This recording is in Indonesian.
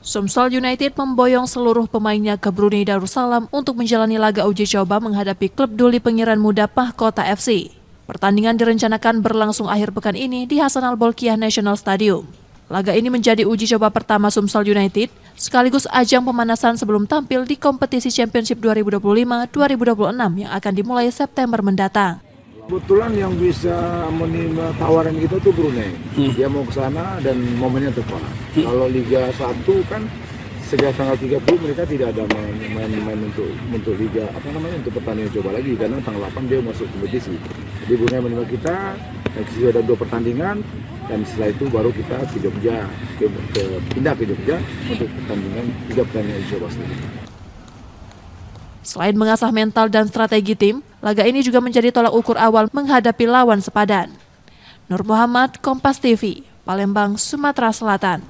Sumsel United memboyong seluruh pemainnya ke Brunei Darussalam untuk menjalani laga uji coba menghadapi klub Duli Pengiran Muda Pahkota FC. Pertandingan direncanakan berlangsung akhir pekan ini di Hasan Al-Bolkiah National Stadium. Laga ini menjadi uji coba pertama Sumsel United, sekaligus ajang pemanasan sebelum tampil di kompetisi Championship 2025-2026 yang akan dimulai September mendatang. Kebetulan yang bisa menerima tawaran kita tuh Brunei. Dia mau ke sana dan momennya tepat. Kalau Liga 1 kan sejak tanggal 30 mereka tidak ada main untuk Liga untuk pertandingan coba lagi karena tanggal 8 dia masuk kompetisi. Jadi Brunei menerima kita, sudah ada 2 pertandingan dan setelah itu baru kita ke Jogja, pindah ke Jogja untuk pertandingan 3 pertandingan coba selanjutnya. Selain mengasah mental dan strategi tim, laga ini juga menjadi tolak ukur awal menghadapi lawan sepadan. Nur Muhammad, Kompas TV, Palembang, Sumatera Selatan.